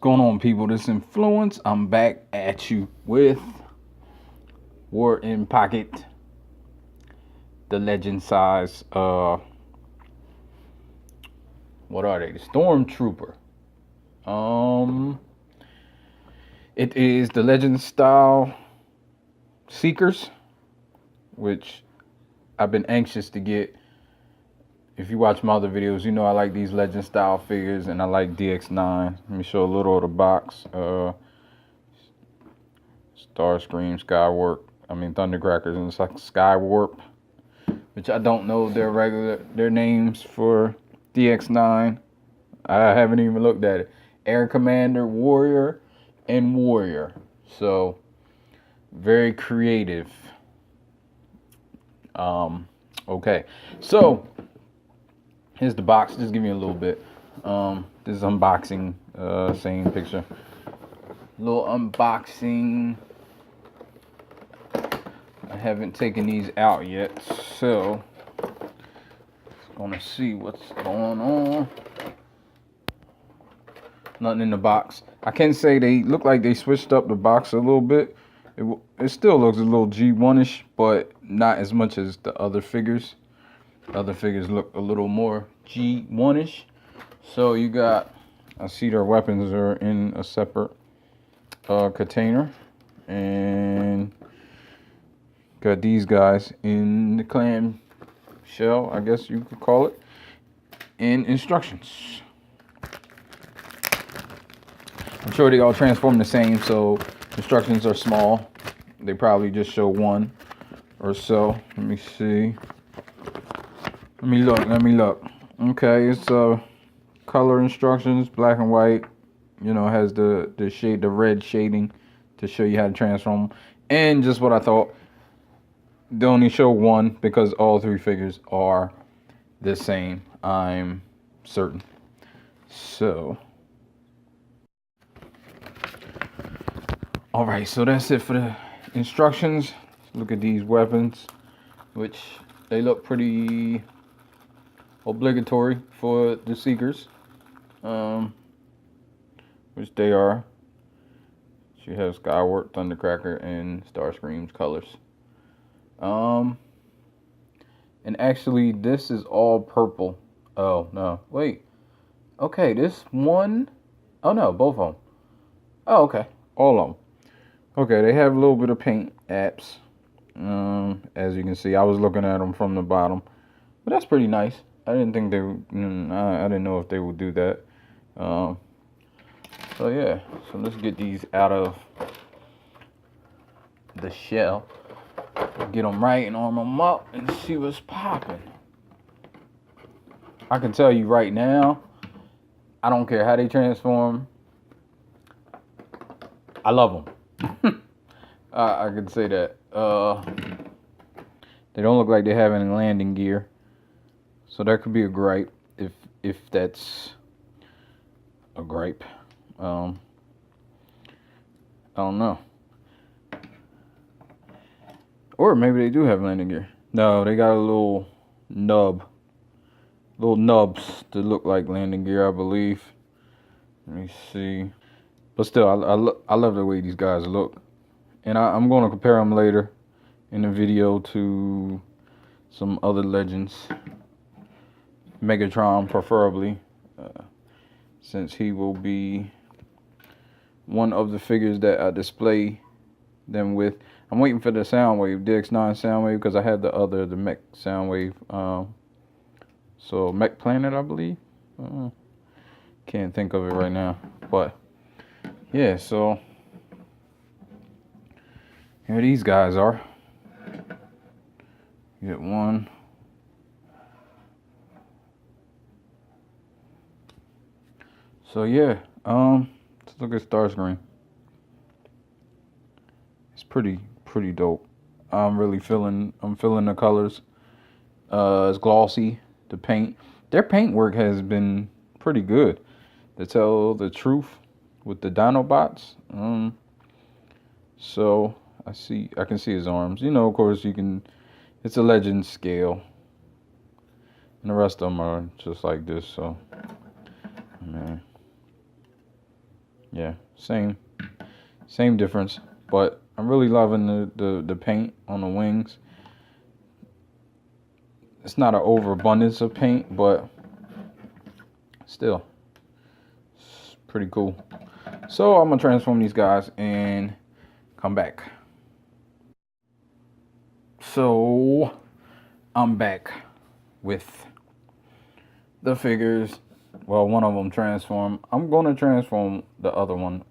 going on, people? This Influence. I'm back at you with War in Pocket, the legend size. What are they? The Stormtrooper. It is the legend style Seekers, which I've been anxious to get. If you watch my other videos, you know I like these legend style figures, and I like DX9. Let me show a little of the box. Starscream, Skywarp. Thundercrackers and Skywarp, which I don't know their names for DX9. I haven't even looked at it. Air Commander, Warrior, and Warrior. So very creative. Okay, so here's the box. Just give me a little bit. This is unboxing. Same picture. Little unboxing. I haven't taken these out yet, so gonna see what's going on. Nothing in the box. I can say they look like they switched up the box a little bit. It still looks a little G1-ish, but not as much as the other figures. The other figures look a little more G1-ish. So you got, I see their weapons are in a separate container, and got these guys in the clam shell, I guess you could call it, and instructions. I'm sure they all transform the same, so instructions are small. They probably just show one or so. Let me see. Let me look. Okay, it's color instructions, black and white. You know, it has the red shading to show you how to transform them. And just what I thought, they only show one because all three figures are the same, I'm certain. So, all right, so that's it for the instructions. Look at these weapons, which they look pretty obligatory for the Seekers, which they are. She has Skywarp, Thundercracker, and Starscream's colors. And actually, this is all purple. Oh, no. Wait. Okay, this one. Oh, no, both of them. Oh, okay. All of them. Okay, they have a little bit of paint apps. As you can see, I was looking at them from the bottom. But that's pretty nice. I didn't think they would, I didn't know if they would do that. So, yeah. So, let's get these out of the shell. Get them right and arm them up and see what's popping. I can tell you right now, I don't care how they transform. I love them. I can say that. They don't look like they have any landing gear, so that could be a gripe if that's a gripe. I don't know. Or maybe they do have landing gear. No, they got a little nubs to look like landing gear, I believe. Let me see. But still, I love the way these guys look. And I'm going to compare them later in the video to some other legends. Megatron, preferably, since he will be one of the figures that I display them with. I'm waiting for the Soundwave, DX9 Soundwave, because I had the Mech Soundwave. So Mech Planet, I believe. Can't think of it right now, but yeah. So here these guys are. You get one. So yeah, let's look at Starscream. It's pretty dope. I'm feeling the colors. It's glossy. The paint, their paint work has been pretty good, to tell the truth, with the Dinobots. So I can see his arms. You know, of course, it's a legend scale, and the rest of them are just like this. So, man, Yeah, same difference. But I'm really loving the paint on the wings. It's not an overabundance of paint, but still, it's pretty cool. So I'm gonna transform these guys and come back. So I'm back with the figures. Well, one of them transformed. I'm gonna transform the other one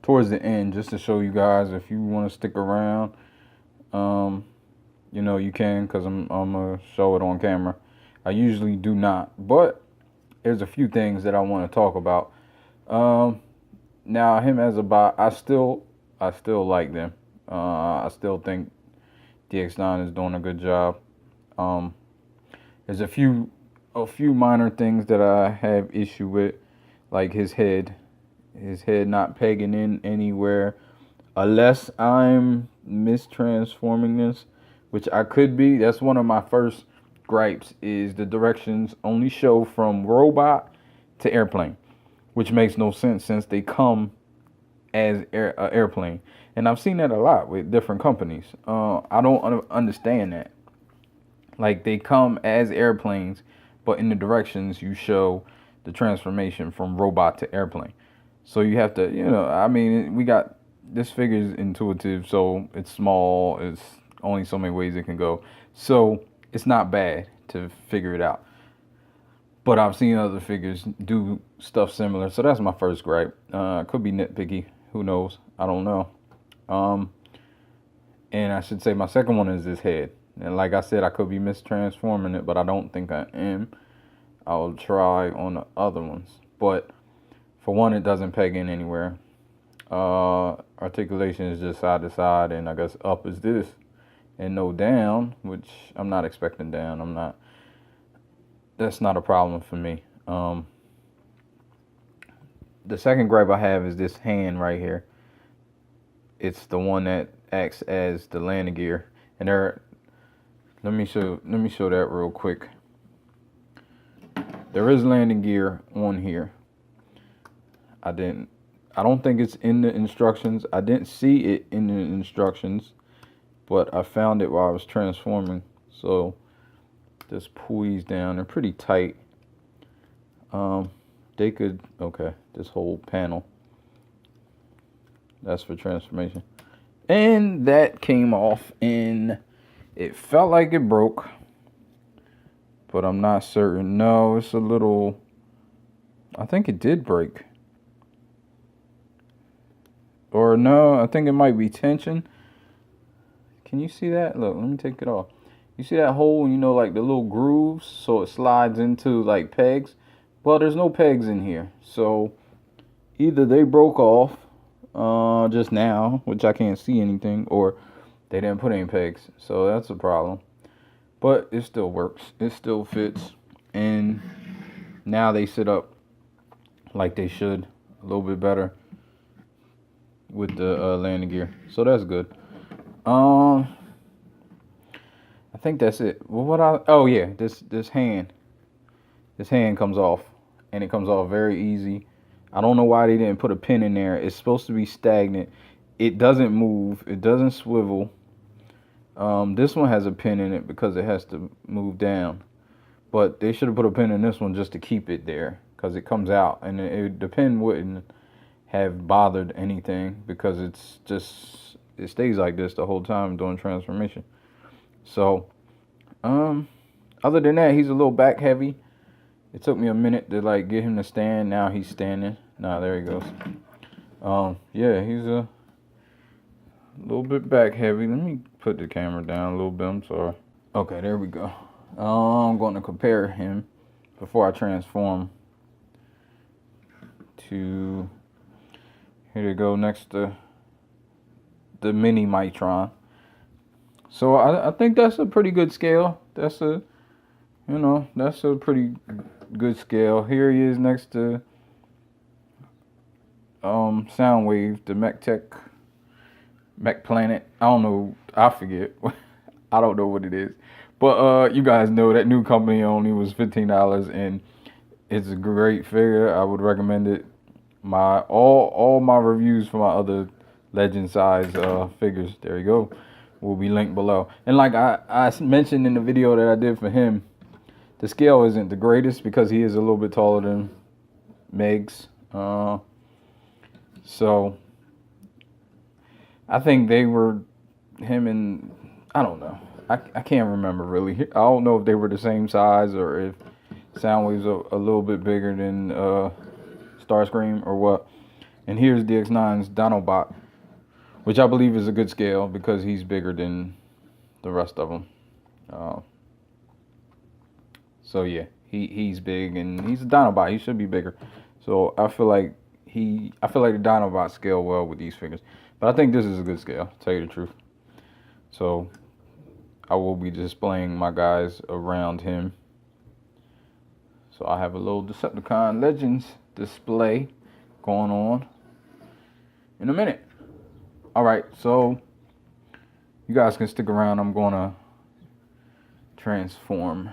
towards the end, just to show you guys. If you want to stick around, you know, you can, because I'm gonna show it on camera. I usually do not, but there's a few things that I want to talk about. Now him as a bot, I still like them. I still think DX9 is doing a good job. There's a few minor things that I have issue with, like his head not pegging in anywhere, unless I'm mistransforming this, which I could be. That's one of my first gripes, is the directions only show from robot to airplane, which makes no sense since they come as airplane. And I've seen that a lot with different companies. I don't understand that. Like, they come as airplanes, but in the directions you show the transformation from robot to airplane. So you have to, you know, I mean, we got, this figure is intuitive, so it's small. It's only so many ways it can go. So it's not bad to figure it out. But I've seen other figures do stuff similar. So that's my first gripe. Could be nitpicky. Who knows? I don't know. And I should say my second one is his head. And like I said, I could be mistransforming it, but I don't think I am. I'll try on the other ones. But for one, it doesn't peg in anywhere. Articulation is just side to side, and I guess up is this. And no down, which I'm not expecting down. That's not a problem for me. The second gripe I have is this hand right here. It's the one that acts as the landing gear. And let me show that real quick. There is landing gear on here. I don't think it's in the instructions. I didn't see it in the instructions, but I found it while I was transforming. So just pull these down. They're pretty tight. They could, okay, this whole panel, that's for transformation. And that came off, and it felt like it broke, but I'm not certain. No, it's a little, I think it did break. Or no, I think it might be tension. Can you see that? Look, let me take it off. You see that hole, you know, like the little grooves, so it slides into like pegs? Well, there's no pegs in here. So either they broke off just now, which I can't see anything, or they didn't put any pegs. So that's a problem. But it still works. It still fits. And now they sit up like they should, a little bit better with the landing gear. So that's good. I think that's it. Well, oh yeah, this hand comes off, and it comes off very easy. I don't know why they didn't put a pin in there. It's supposed to be stagnant. It doesn't move. It doesn't swivel. This one has a pin in it because it has to move down, but they should have put a pin in this one just to keep it there, because it comes out, and the pin wouldn't have bothered anything, because it stays like this the whole time doing transformation. So other than that, he's a little back heavy. It took me a minute to like get him to stand. Now he's standing. Nah, there he goes. Yeah, he's a little bit back heavy. Let me put the camera down a little bit. I'm sorry. Okay, there we go. I'm going to compare him before I transform to, here they go, next to the mini Micron. So I think that's a pretty good scale. That's a pretty good scale. Here he is next to Soundwave, the Mech Planet. I don't know, I forget. I don't know what it is. But you guys know that new company only was $15, and it's a great figure. I would recommend it. my all my reviews for my other legend size figures, there you go, will be linked below. And like I mentioned in the video that I did for him, the scale isn't the greatest because he is a little bit taller than Megs. So I think they were, him and, I don't know. I can't remember really. I don't know if they were the same size or if Soundwave's a little bit bigger than Starscream or what. And here's DX9's Dinobot, which I believe is a good scale because he's bigger than the rest of them. So yeah, he's big and he's a Dinobot. He should be bigger. So I feel like the Dinobot scale well with these figures. But I think this is a good scale, to tell you the truth. So I will be displaying my guys around him. So I have a little Decepticon Legends display going on in a minute. Alright, so you guys can stick around. I'm gonna transform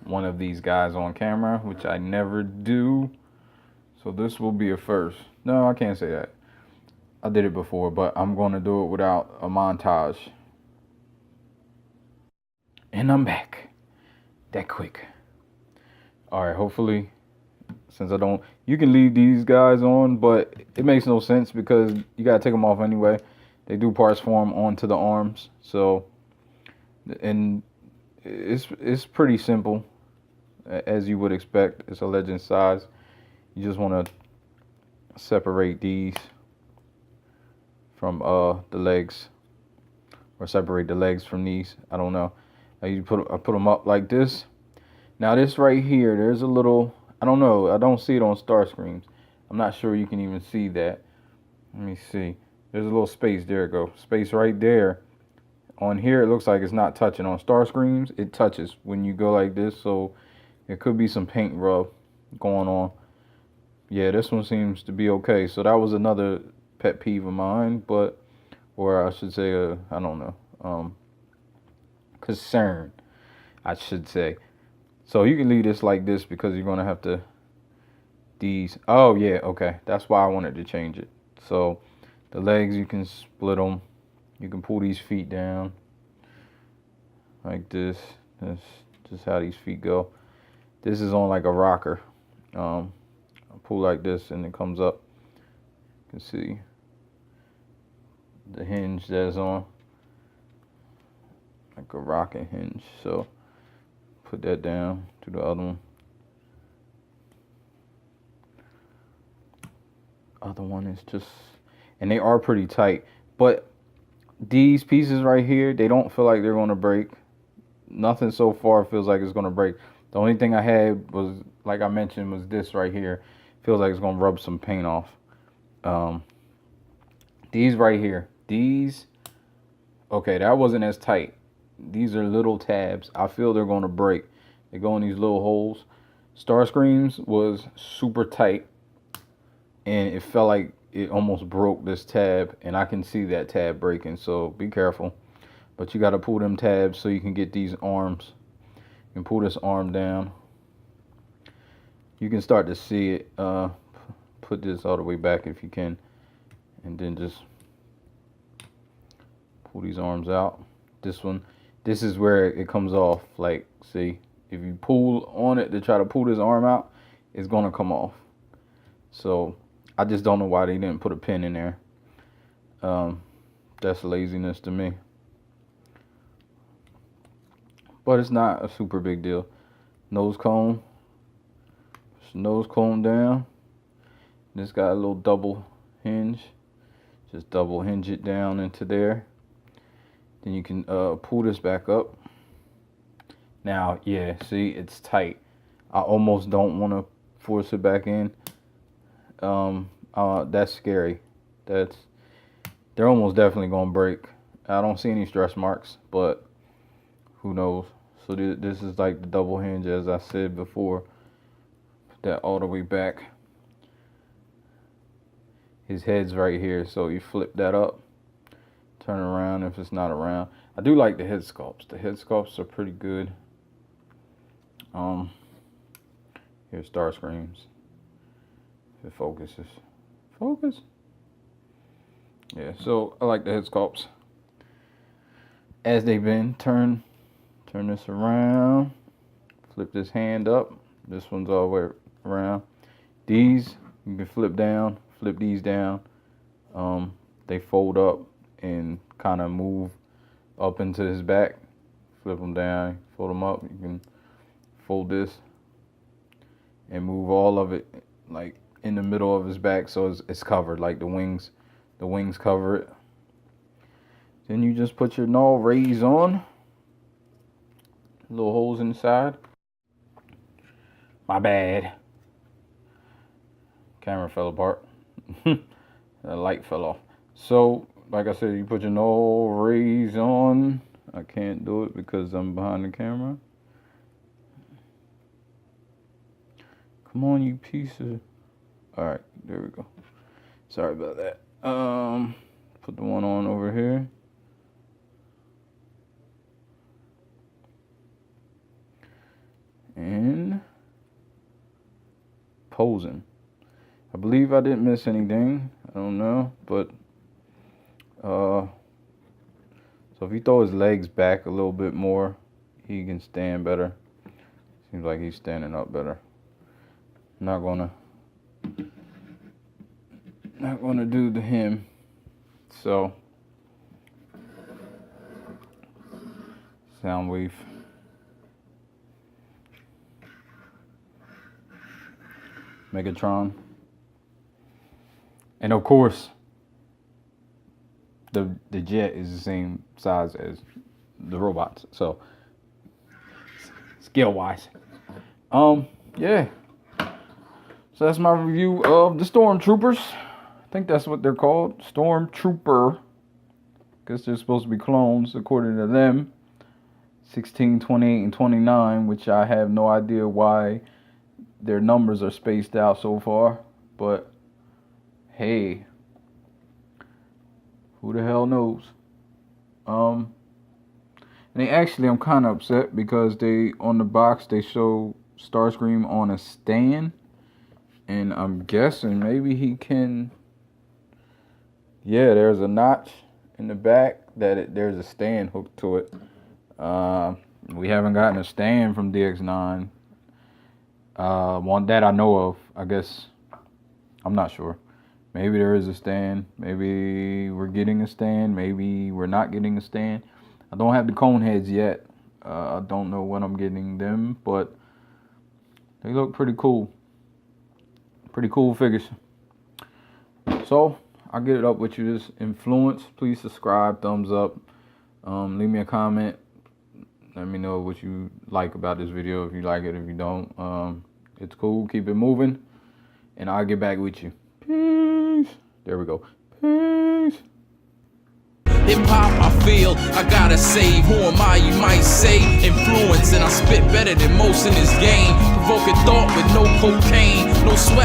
one of these guys on camera, which I never do. So this will be a first. No, I can't say that. I did it before, but I'm gonna do it without a montage. And I'm back. That quick. Alright, hopefully, since I don't, you can leave these guys on, but it makes no sense because you gotta take them off anyway. They do parts form onto the arms, so, and it's pretty simple, as you would expect. It's a legend size. You just want to separate these from the legs, or separate the legs from these. I don't know. I put them up like this. Now this right here, there's a little, I don't know, I don't see it on Starscreams. I'm not sure you can even see that. Let me see. There's a little space. There it go. Space right there. On here, it looks like it's not touching. On Starscreams, it touches when you go like this. So it could be some paint rub going on. Yeah, this one seems to be okay. So that was another pet peeve of mine, but, or I should say, I don't know, concern, I should say. So you can leave this like this because you're gonna have to, these, oh yeah, okay, that's why I wanted to change it. So the legs, you can split them. You can pull these feet down like this. That's just how these feet go. This is on like a rocker. I pull like this and it comes up. You can see the hinge that's on, like a rocking hinge. So put that down to the other one. Other one is just, and they are pretty tight, but these pieces right here, they don't feel like they're going to break. Nothing so far feels like it's going to break. The only thing I had was, like I mentioned, was this right here. Feels like it's going to rub some paint off. These right here, these, okay, that wasn't as tight. These are little tabs. I feel they're going to break. They go in these little holes. Starscream's was super tight, and it felt like it almost broke this tab, and I can see that tab breaking, so be careful. But you got to pull them tabs so you can get these arms. You can pull this arm down. You can start to see it. Put this all the way back if you can, and then just pull these arms out. This one, this is where it comes off. Like, see, if you pull on it to try to pull this arm out, it's gonna come off. So I just don't know why they didn't put a pin in there. That's laziness to me. But it's not a super big deal. Nose cone. Nose cone down. This got a little double hinge. Just double hinge it down into there. Then you can pull this back up. Now, yeah, see, it's tight. I almost don't want to force it back in. That's scary. They're almost definitely gonna break. I don't see any stretch marks, but who knows? So this is like the double hinge, as I said before. Put that all the way back. His head's right here, so you flip that up, turn it around if it's not around. I do like the head sculpts. The head sculpts are pretty good. Here's Starscreams. If it focuses. Focus. Yeah, so I like the head sculpts. As they've been, turn this around. Flip this hand up. This one's all the way around. These, you can flip down, flip these down. They fold up and kind of move up into his back. Flip them down, fold them up. You can fold this and move all of it like in the middle of his back, so it's covered, like the wings cover it. Then you just put your null rays on. Little holes inside. My bad. Camera fell apart. The light fell off. So, like I said, you put your null rays on. I can't do it because I'm behind the camera. Come on, you piece of... Alright, there we go. Sorry about that. Put the one on over here. And posing. I believe I didn't miss anything. I don't know, but so if you throw his legs back a little bit more, he can stand better. Seems like he's standing up better. Not gonna do to him. So sound wave. Megatron. And of course, the jet is the same size as the robots. So scale wise. Yeah. So that's my review of the Stormtroopers. I think that's what they're called. Stormtrooper. Guess they're supposed to be clones according to them. 16, 28, and 29, which I have no idea why their numbers are spaced out so far. But hey, who the hell knows? And actually, I'm kind of upset because on the box they show Starscream on a stand. And I'm guessing maybe he can... Yeah, there's a notch in the back that there's a stand hooked to it. We haven't gotten a stand from DX9. One that I know of. I guess, I'm not sure. Maybe there is a stand. Maybe we're getting a stand. Maybe we're not getting a stand. I don't have the cone heads yet. I don't know when I'm getting them, but they look pretty cool. Pretty cool figures. So I'll get it up with you. This influence. Please subscribe, thumbs up. Leave me a comment. Let me know what you like about this video. If you like it, if you don't, it's cool. Keep it moving, and I'll get back with you. Peace. There we go. Peace. Hip hop, I feel, I gotta say, who am I, you might say, influence, and I spit better than most in this game, provoking thought with no cocaine, no swag.